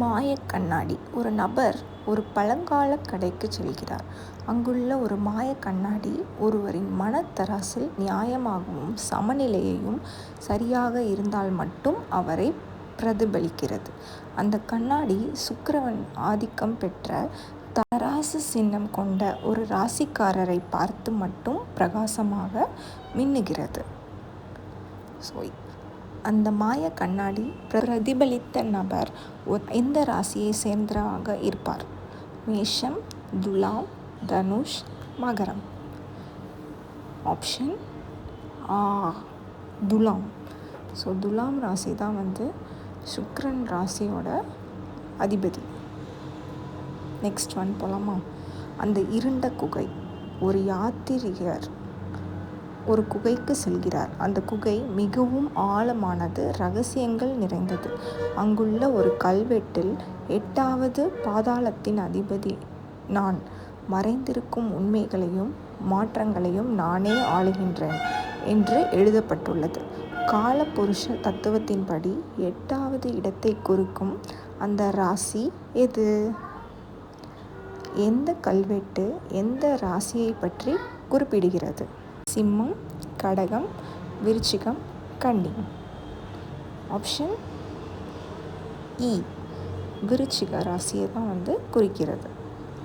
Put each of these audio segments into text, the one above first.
மாயக் கண்ணாடி. ஒரு நபர் ஒரு பழங்கால கடைக்கு செல்கிறார். அங்குள்ள ஒரு மாயக் கண்ணாடி ஒருவரின் மனத்தராசில் நியாயமாகவும் சமநிலையும் சரியாக இருந்தால் மட்டும் அவரை பிரதிபலிக்கிறது. அந்த கண்ணாடி சுக்கிரன் ஆதிக்கம் பெற்ற தராசு சின்னம் கொண்ட ஒரு ராசிக்காரரை பார்த்து மட்டும் பிரகாசமாக மின்னுகிறது. அந்த மாய கண்ணாடி பிரதிபலித்த நபர் எந்த ராசியை சேர்ந்தவராக இருப்பார்? மேஷம், துலாம், தனுஷ், மகரம். ஆப்ஷன் துலாம். துலாம் ராசி தான் சுக்கிரன் ராசியோட அதிபதி. நெக்ஸ்ட் ஒன் போலாமா? அந்த இருண்ட குகை. ஒரு யாத்திரிகர் ஒரு குகைக்கு செல்கிறார். அந்த குகை மிகவும் ஆழமானது, ரகசியங்கள் நிறைந்தது. அங்குள்ள ஒரு கல்வெட்டில் 8வது பாதாளத்தின் அதிபதி நான், மறைந்திருக்கும் உண்மைகளையும் மாற்றங்களையும் நானே ஆளுகின்றேன் என்று எழுதப்பட்டுள்ளது. காலபுருஷ தத்துவத்தின்படி 8வது இடத்தை குறிக்கும் அந்த ராசி எது? எந்த கல்வெட்டு எந்த ராசியை பற்றி குறிப்பிடுகிறது? சிம்மம், கடகம், விருச்சிகம், கன்னி. ஆப்ஷன் விருச்சிக ராசியை தான் குறிக்கிறது.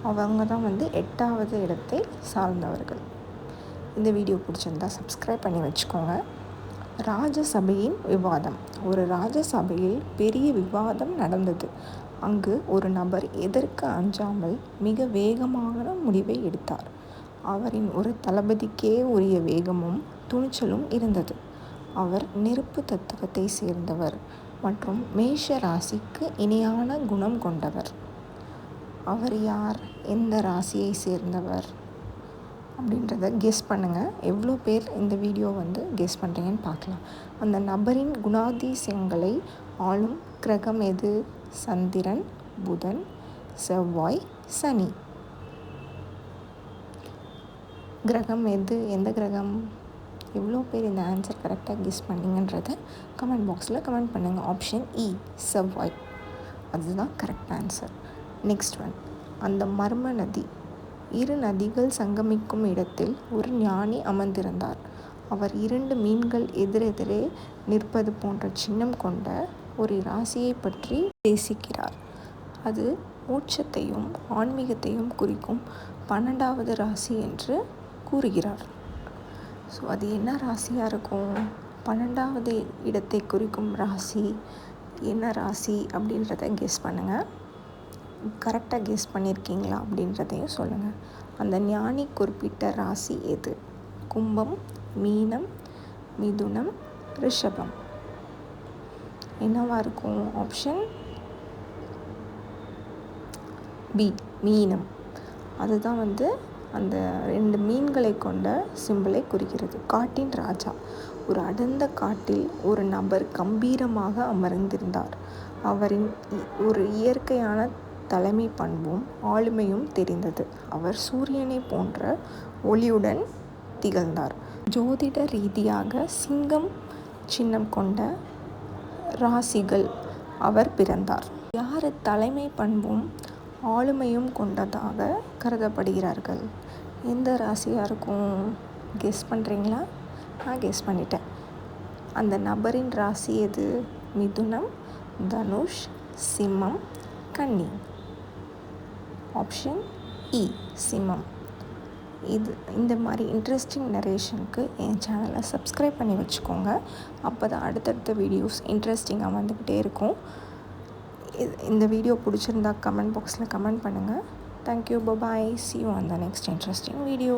அவங்க தான் 8வது இடத்தை சார்ந்தவர்கள். இந்த வீடியோ பிடிச்சிருந்தா சப்ஸ்கிரைப் பண்ணி வச்சுக்கோங்க. ராஜசபையின் விவாதம். ஒரு ராஜசபையில் பெரிய விவாதம் நடந்தது. அங்கு ஒரு நபர் எதற்கு அஞ்சாமல் மிக வேகமான முடிவை எடுத்தார். அவரின் ஒரு தளபதிக்கே உரிய வேகமும் துணிச்சலும் இருந்தது. அவர் நெருப்பு தத்துவத்தை சேர்ந்தவர் மற்றும் மேஷ ராசிக்கு இணையான குணம் கொண்டவர். அவர் யார்? எந்த ராசியை சேர்ந்தவர் அப்படின்றத கெஸ் பண்ணுங்கள். எவ்வளோ பேர் இந்த வீடியோ கெஸ் பண்ணுறீங்கன்னு பார்க்கலாம். அந்த நபரின் குணாதிசயங்களை ஆளும் கிரகம் எது? சந்திரன், புதன், செவ்வாய், சனி. கிரகம் எது? எந்த கிரகம்? எவ்வளோ பேர் இந்த ஆன்சர் கரெக்டாக கெஸ் பண்ணிங்கன்றதை கமெண்ட் பாக்ஸில் கமெண்ட் பண்ணுங்கள். ஆப்ஷன் செவ்வாய். அதுதான் கரெக்ட் ஆன்சர். Next one. அந்த மர்ம நதி. 2 நதிகள் சங்கமிக்கும் இடத்தில் ஒரு ஞானி அமர்ந்திருந்தார். அவர் 2 மீன்கள் எதிரெதிரே நிற்பது போன்ற சின்னம் கொண்ட ஒரு ராசியை பற்றி பேசுகிறார். அது மோட்சத்தையும் ஆன்மீகத்தையும் குறிக்கும் 12வது ராசி என்று கூறுகிறார். அது என்ன ராசியாக இருக்கும்? 12வது இடத்தை குறிக்கும் ராசி என்ன ராசி அப்படின்றத கெஸ் பண்ணுங்கள். கரெக்டாக கெஸ் பண்ணியிருக்கீங்களா அப்படின்றதையும் சொல்லுங்கள். அந்த ஞானி குறிப்பிட்ட ராசி எது? கும்பம், மீனம், மிதுனம், ரிஷபம். என்னவா இருக்கும்? ஆப்ஷன் மீனம். அதுதான் அந்த 2 மீன்களை கொண்ட சிம்பிளை குறிக்கிறது. காட்டின் ராஜா. ஒரு அடர்ந்த காட்டில் ஒரு நபர் கம்பீரமாக அமர்ந்திருந்தார். அவரின் ஒரு இயற்கையான தலைமை பண்பும் ஆளுமையும் தெரிந்தது. அவர் சூரியனை போன்ற ஒளியுடன் திகழ்ந்தார். ஜோதிட ரீதியாக சிங்கம் சின்னம் கொண்ட ராசிகள் அவர் பிறந்தார். யார் தலைமை பண்பும் ஆளுமையும் கொண்டதாக கருதப்படுகிறார்கள்? எந்த ராசியாக இருக்கும்? கெஸ் பண்ணுறீங்களா? நான் கெஸ் பண்ணிட்டேன். அந்த நபரின் ராசி எது? மிதுனம், தனுஷ், சிம்மம், கன்னி. ஆப்ஷன் சிம்மம். இந்த மாதிரி இன்ட்ரெஸ்டிங் நரேஷனுக்கு என் சேனலை சப்ஸ்கிரைப் பண்ணி வச்சுக்கோங்க. அப்போ தான் அடுத்தடுத்த வீடியோஸ் இன்ட்ரெஸ்டிங்காக வந்துக்கிட்டே இருக்கும். இந்த வீடியோ பிடிச்சிருந்தா கமெண்ட் பாக்ஸில் கமெண்ட் பண்ணுங்கள். Thank you. Bye. See you on the next interesting video.